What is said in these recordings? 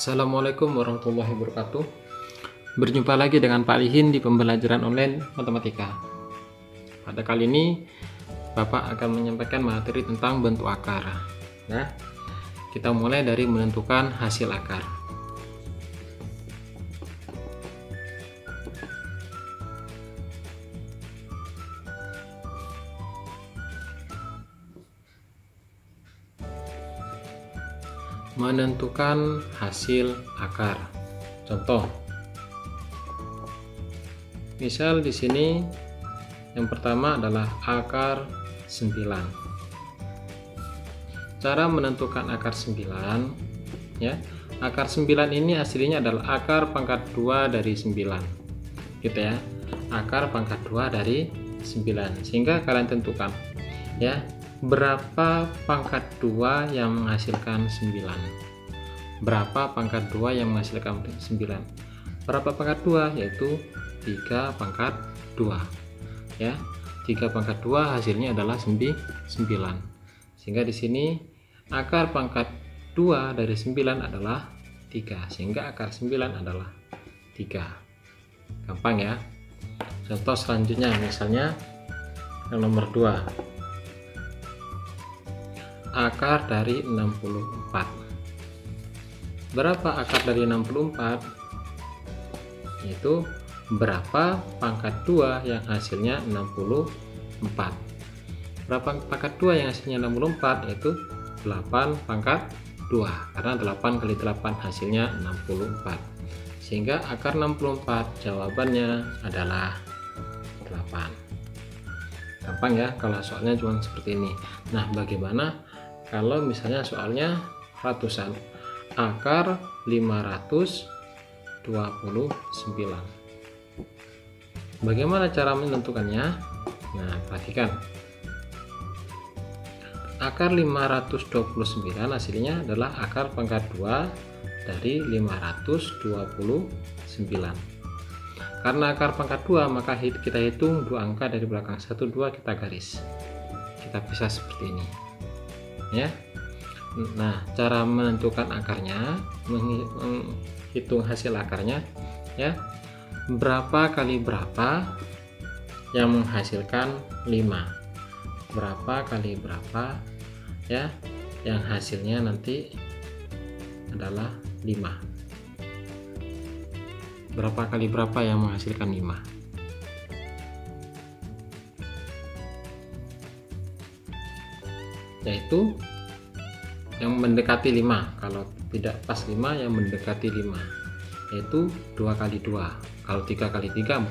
Assalamualaikum warahmatullahi wabarakatuh. Berjumpa lagi dengan Pak Lihin di pembelajaran online matematika. Pada kali ini Bapak akan menyampaikan materi tentang bentuk akar. Nah, kita mulai dari menentukan hasil akar. Menentukan hasil akar. Contoh. Misal di sini yang pertama adalah akar 9. Cara menentukan akar 9 ya. Akar 9 ini aslinya adalah akar pangkat 2 dari 9. Gitu ya. Akar pangkat 2 dari 9. Sehingga kalian tentukan ya, berapa pangkat 2 yang menghasilkan 9? Berapa pangkat 2 yang menghasilkan 9? Berapa pangkat 2? Yaitu 3 pangkat 2. Ya, 3 pangkat 2 hasilnya adalah 9. Sehingga di sini akar pangkat 2 dari 9 adalah 3. Sehingga akar 9 adalah 3. Gampang ya. Contoh selanjutnya misalnya yang nomor 2. Akar dari 64. Berapa akar dari 64? Yaitu berapa pangkat 2 yang hasilnya 64. Berapa pangkat 2 yang hasilnya 64? Yaitu 8 pangkat 2. Karena 8 kali 8 hasilnya 64. Sehingga akar 64 jawabannya adalah 8. Gampang ya kalau soalnya cuma seperti ini. Nah, bagaimana kalau misalnya soalnya ratusan? Akar 529. Bagaimana cara menentukannya? Nah, perhatikan. Akar 529 hasilnya adalah akar pangkat 2 dari 529. Karena akar pangkat 2, maka kita hitung 2 angka dari belakang. 1, 2 kita garis. Kita pisah seperti ini. Ya. Nah, cara menentukan akarnya, menghitung hasil akarnya ya. Berapa kali berapa yang menghasilkan 5? Berapa kali berapa ya yang hasilnya nanti adalah 5? Berapa kali berapa yang menghasilkan 5? Yaitu yang mendekati 5. Kalau tidak pas 5, yang mendekati 5, yaitu 2 kali 2. Kalau 3 kali 3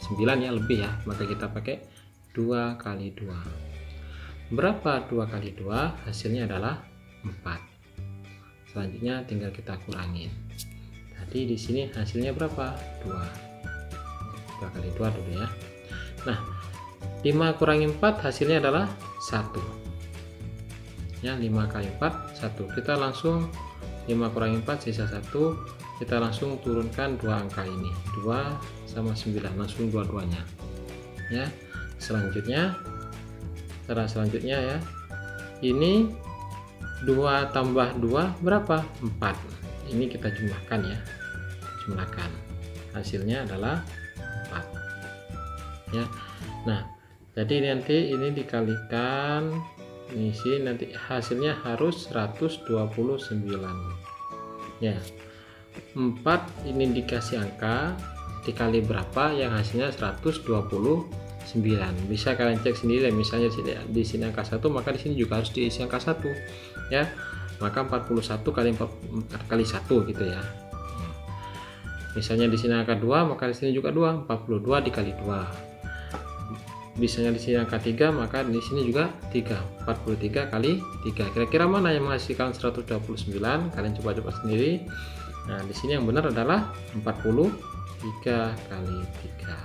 9 ya, lebih ya, maka kita pakai 2 kali 2. Berapa 2 kali 2? Hasilnya adalah 4. Selanjutnya tinggal kita kurangin. Tadi di sini hasilnya berapa? 2 kali 2 dulu ya. Nah, 5 kurangi 4 hasilnya adalah 1 ya. 5 kali 4 1. Kita langsung 5 kurangi 4 sisa 1. Kita langsung turunkan 2 angka ini, 2 sama 9, langsung dua-duanya ya. Selanjutnya cara selanjutnya ya, ini 2 tambah 2 berapa? 4. Ini kita jumlahkan ya, jumlahkan, hasilnya adalah 4 ya. Nah, jadi nanti ini dikalikan ini sih, nanti hasilnya harus 129 ya. 4 ini dikasih angka dikali berapa yang hasilnya 129. Bisa kalian cek sendiri, misalnya di sini angka 1, maka di sini juga harus diisi angka 1 ya. Maka 41 kali 1 gitu ya. Misalnya di sini angka 2, maka di sini juga 2. 42 dikali 2. Misalnya di sini angka 3, maka di sini juga 3. 43 kali 3. Kira-kira mana yang menghasilkan 129? Kalian coba sendiri. Nah, di sini yang benar adalah 43 kali 3.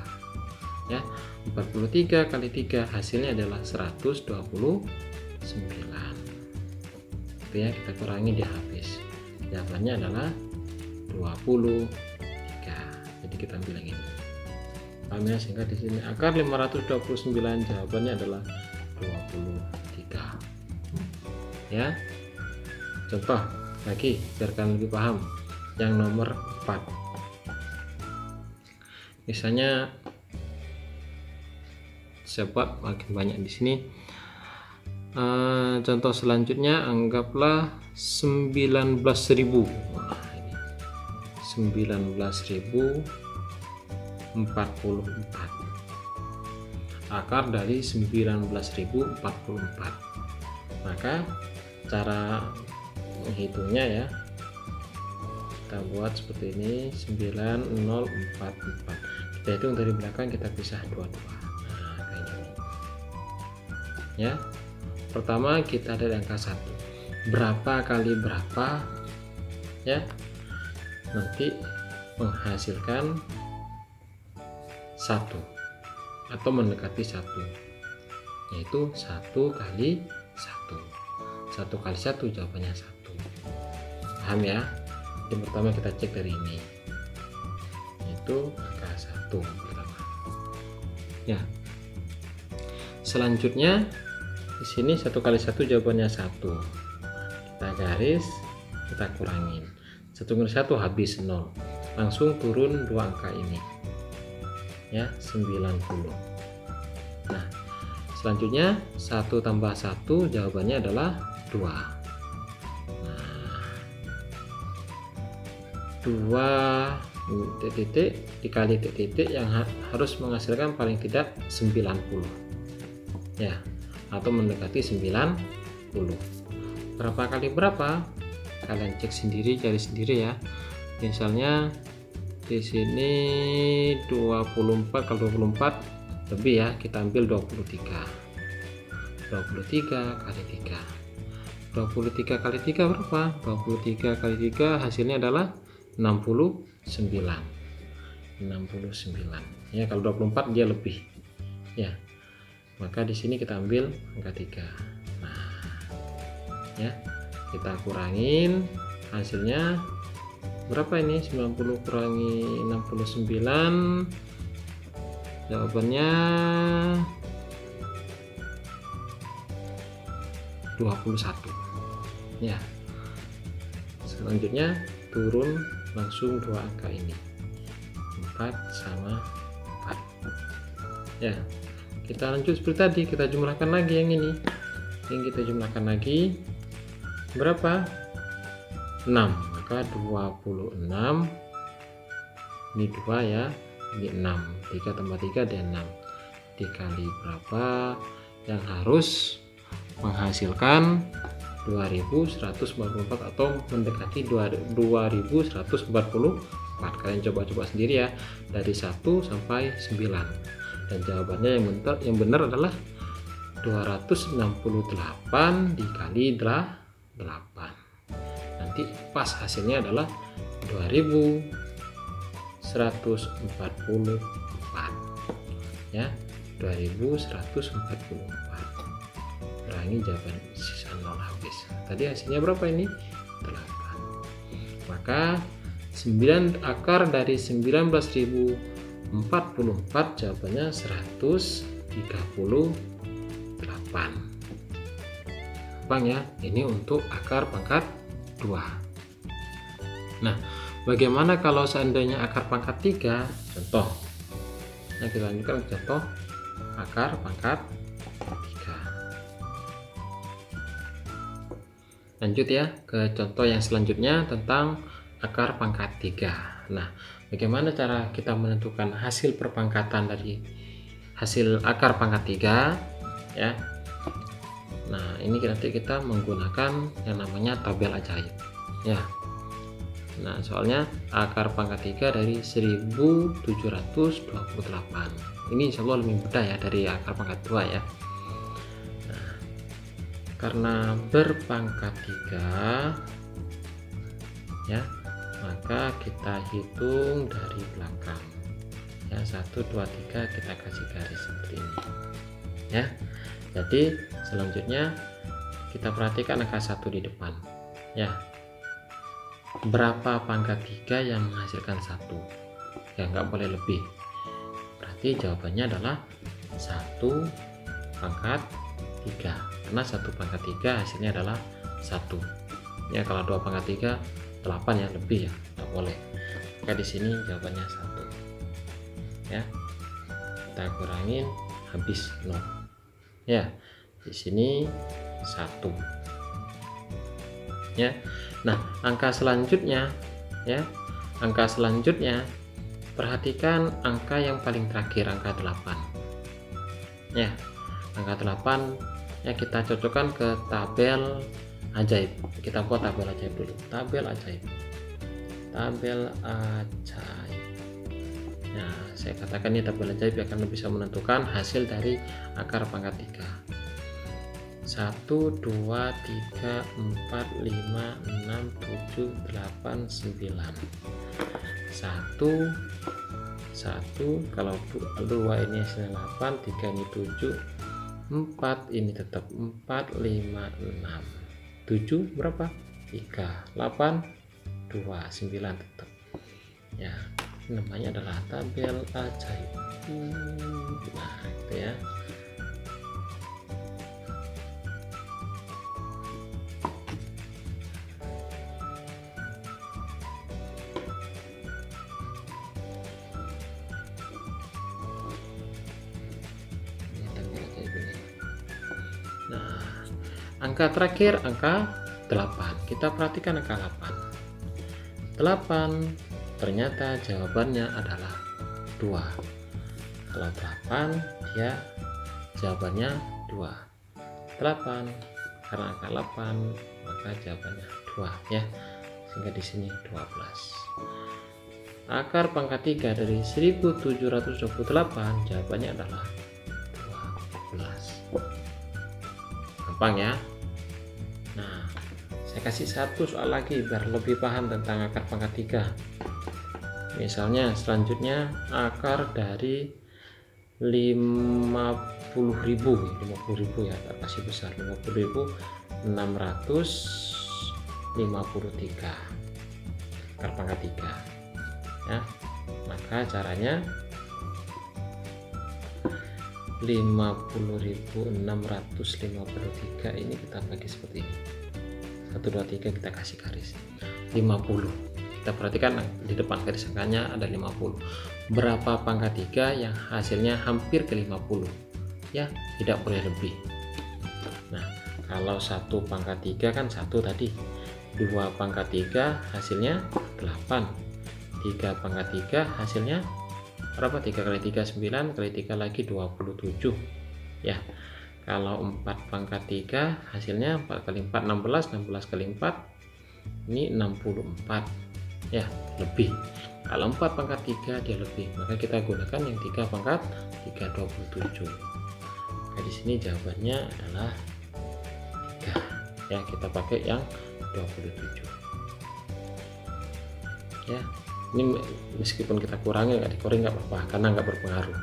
Ya, 43 kali 3 hasilnya adalah 129. Itu ya, kita kurangi di habis. Jawabannya adalah 23. Jadi kita ambil yang ini. Paham ya? Sehingga di sini akar 529 jawabannya adalah 23. Ya. Contoh lagi biar kalian lebih paham. yang nomor 4. Misalnya saya buat makin banyak di sini. Contoh selanjutnya anggaplah 19.000. Nah, ini 19.044. Akar dari 19.044. Maka cara menghitungnya ya, kita buat seperti ini, 9044. Kita hitung dari belakang, kita pisah dua-dua. Nah, kayak gini ya. Pertama kita dari angka 1, berapa kali berapa ya, nanti menghasilkan 1 atau mendekati 1, yaitu 1 kali 1. 1 kali 1 jawabannya 1. Paham ya? Yang pertama kita cek dari ini, yaitu angka 1 pertama ya. Selanjutnya di sini 1 kali 1 jawabannya 1. Kita garis, kita kurangin. 1 kali 1 habis 0. Langsung turun 2 angka ini. Ya, 90. Nah, selanjutnya 1 tambah 1 jawabannya adalah 2. Nah, 2 titik dikali titik yang harus menghasilkan paling tidak 90. Ya, atau mendekati 90. Berapa kali berapa? Kalian cek sendiri, cari sendiri ya. Misalnya di sini 24, kalau 24 lebih ya, kita ambil 23. 23 kali 3. 23 kali 3 berapa? 23 kali 3 hasilnya adalah 69. 69. Ya, kalau 24 dia lebih. Ya. Maka di sini kita ambil angka 3. Nah, ya, kita kurangin, hasilnya berapa ini? 90 kurangi 69, jawabannya 21 ya. Selanjutnya turun langsung 2 angka ini, 4 sama 4 ya. Kita lanjut seperti tadi, kita jumlahkan lagi yang ini. Yang kita jumlahkan lagi berapa? 6. Maka 26. Ini 2 ya. Ini 6. 3 tambah 3 dan 6. Dikali berapa yang harus menghasilkan 2144 atau mendekati 2144. Kalian coba-coba sendiri ya, dari 1 sampai 9. Dan jawabannya yang benar adalah 268 dikali 8. Nanti pas hasilnya adalah 2144 ya, 2144. Kurangi jawaban sisa 0 habis. Tadi hasilnya berapa ini? 8. Maka 9 akar dari 19.044 jawabannya 138. Bang ya, ini untuk akar pangkat 2. Nah, bagaimana kalau seandainya akar pangkat 3? Contoh. Nah, kita lanjutkan contoh akar pangkat 3. Lanjut ya ke contoh yang selanjutnya tentang akar pangkat 3. Nah, bagaimana cara kita menentukan hasil perpangkatan dari hasil akar pangkat 3 ya. Nah, ini nanti kita menggunakan yang namanya tabel ajaib ya. Nah, soalnya akar pangkat 3 dari 1728. Ini insya Allah lebih mudah ya dari akar pangkat 2 ya. Nah, karena berpangkat 3 ya, maka kita hitung dari belakang ya. 1, 2, 3 kita kasih garis seperti ini ya. Jadi selanjutnya kita perhatikan angka 1 di depan ya. Berapa pangkat 3 yang menghasilkan 1? Ya, nggak boleh lebih. Berarti jawabannya adalah 1 pangkat 3, karena 1 pangkat 3 hasilnya adalah 1 ya. Kalau 2 pangkat 3 8 ya, lebih ya, tidak boleh. Maka di sini jawabannya 1 ya. Kita kurangin habis 0 ya. Di sini 1 ya. Nah, angka selanjutnya ya, angka selanjutnya perhatikan angka yang paling terakhir, angka 8 ya. Angka 8 ya, kita cocokkan ke tabel ajaib. Kita buat tabel ajaib dulu. Tabel ajaib. Nah, saya katakan ini tabel ajaib yang akan bisa menentukan hasil dari akar pangkat 3. 1, 2, 3, 4, 5, 6, 7, 8, 9. 1, kalau 2 ini hasilnya 8, 3 ini 7, 4 ini tetap 4, 5, 6, 7 berapa? 3, 8, 2, 9 tetap ya. Namanya adalah tabel ajaib. Nah, gitu ya. Nah, angka terakhir angka 8. Kita perhatikan angka 8 ternyata jawabannya adalah 2. Kalau 8 dia jawabannya 2. 8 karena angka 8 maka jawabannya 2 ya. Sehingga di sini 12. Akar pangkat 3 dari 1728 jawabannya adalah 12. Gampang ya. Nah, saya kasih satu soal lagi biar lebih paham tentang akar pangkat 3. Misalnya selanjutnya akar dari 50.000 ya, tak kasih besar, 50.653 akar pangkat 3 ya. Maka caranya 50.653 ini kita bagi seperti ini. 1, 2, 3 kita kasih garis 50. Kita perhatikan di depan garis angkanya ada 50. Berapa pangkat 3 yang hasilnya hampir ke 50 ya, tidak boleh lebih. Nah, kalau 1 pangkat 3 kan 1 tadi, 2 pangkat 3 hasilnya 8, 3 pangkat 3 hasilnya berapa? 3 kali 3 9, kali 3 lagi 27 ya. Kalau 4 pangkat 3 hasilnya 4 kali 4 16, 16 kali 4 ini 64 ya, lebih. Kalau 4 pangkat 3 dia lebih, maka kita gunakan yang 3 pangkat 3 27. Nah, di sini jawabannya adalah 3 ya, kita pakai yang 27 ya. Ini meskipun kita kurangi, nggak dikurangi nggak apa-apa karena nggak berpengaruh.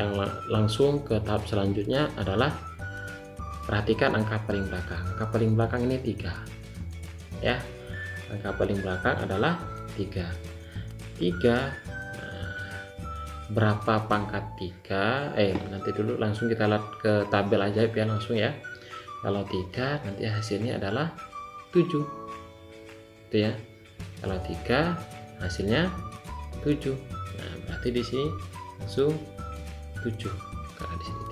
Yang langsung ke tahap selanjutnya adalah perhatikan angka paling belakang. Angka paling belakang ini 3 ya. Angka paling belakang adalah 3. Berapa pangkat 3? Nanti dulu langsung kita lihat ke tabel ajaib ya, langsung ya. Kalau 3 nanti hasilnya adalah 7 itu ya. Kalau 3 hasilnya 7. Nah, berarti di sini langsung 7 karena di sini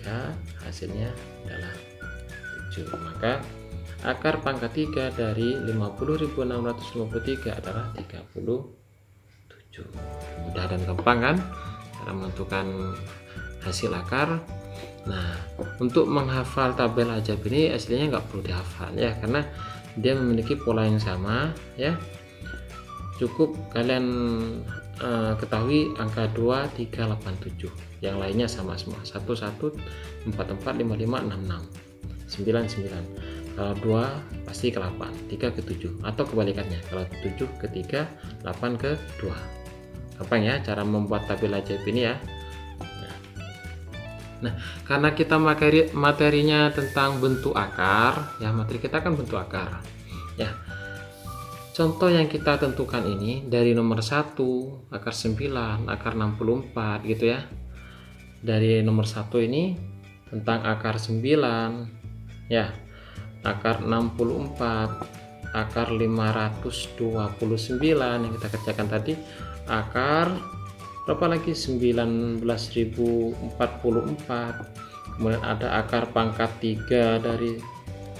3 hasilnya adalah 7. Maka akar pangkat 3 dari 50.653 adalah 37. Mudah dan gampang kan cara menentukan hasil akar. Nah, untuk menghafal tabel ajaib ini aslinya nggak perlu dihafal ya, karena dia memiliki pola yang sama ya. Cukup kalian ketahui angka 2, 3, 8, 7. Yang lainnya sama semua. 1, 1, 4, 4, 5, 5, 6, 6, 9, 9. Kalau 2 pasti ke 8, 3 ke 7. Atau kebalikannya. Kalau 7 ke 3, 8 ke 2. Gampang ya cara membuat tabel ajaib ini ya. Nah, karena kita materinya tentang bentuk akar, ya materi kita kan bentuk akar. Ya. Contoh yang kita tentukan ini dari nomor 1, akar 9, akar 64 gitu ya. Dari nomor 1 ini tentang akar 9 ya, akar 64, akar 529 yang kita kerjakan tadi, akar berapa lagi, 19.044, kemudian ada akar pangkat 3 dari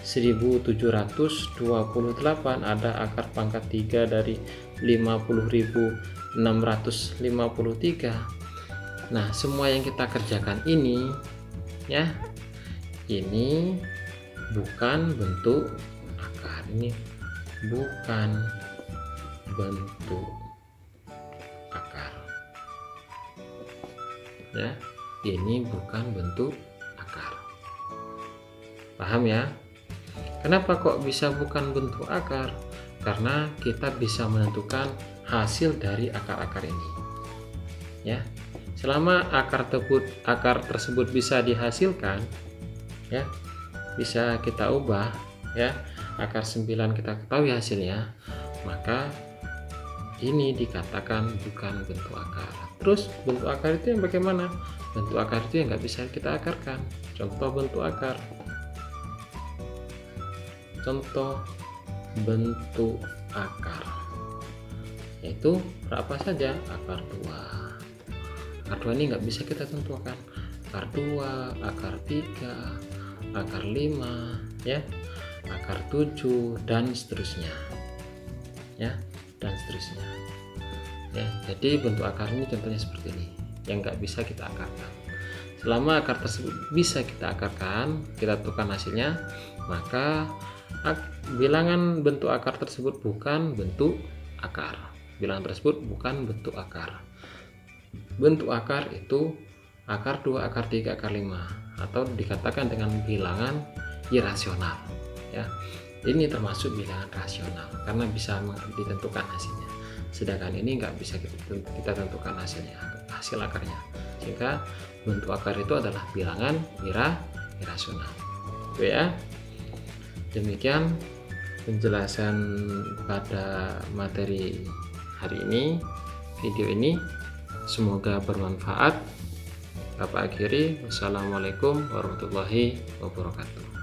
1728, ada akar pangkat 3 dari 50.653. Nah, semua yang kita kerjakan ini ya, ini bukan bentuk akar, ini bukan bentuk akar ya, ini bukan bentuk akar. Paham ya? Kenapa kok bisa bukan bentuk akar? Karena kita bisa menentukan hasil dari akar-akar ini ya. Selama akar tersebut bisa dihasilkan ya, bisa kita ubah ya, akar 9 kita ketahui hasilnya, maka ini dikatakan bukan bentuk akar. Terus bentuk akar itu yang bagaimana? Bentuk akar itu yang nggak bisa kita akarkan. Contoh bentuk akar, contoh bentuk akar yaitu berapa saja, akar 2. Akar 2 ini nggak bisa kita tentukan, akar 2, akar 3, akar 5 ya, akar 7 dan seterusnya ya, dan seterusnya ya. Jadi bentuk akar ini contohnya seperti ini yang nggak bisa kita akarkan. Selama akar tersebut bisa kita akarkan, kita tentukan hasilnya, maka bilangan bentuk akar tersebut bukan bentuk akar. Bilangan tersebut bukan bentuk akar. Bentuk akar itu akar 2, akar 3, akar 5, atau dikatakan dengan bilangan irasional ya. Ini termasuk bilangan rasional karena bisa ditentukan hasilnya, sedangkan ini nggak bisa kita tentukan hasilnya, hasil akarnya, sehingga bentuk akar itu adalah bilangan irasional. Oke ya, demikian penjelasan pada materi hari ini, video ini. Semoga bermanfaat. Bapak akhiri, wassalamualaikum warahmatullahi wabarakatuh.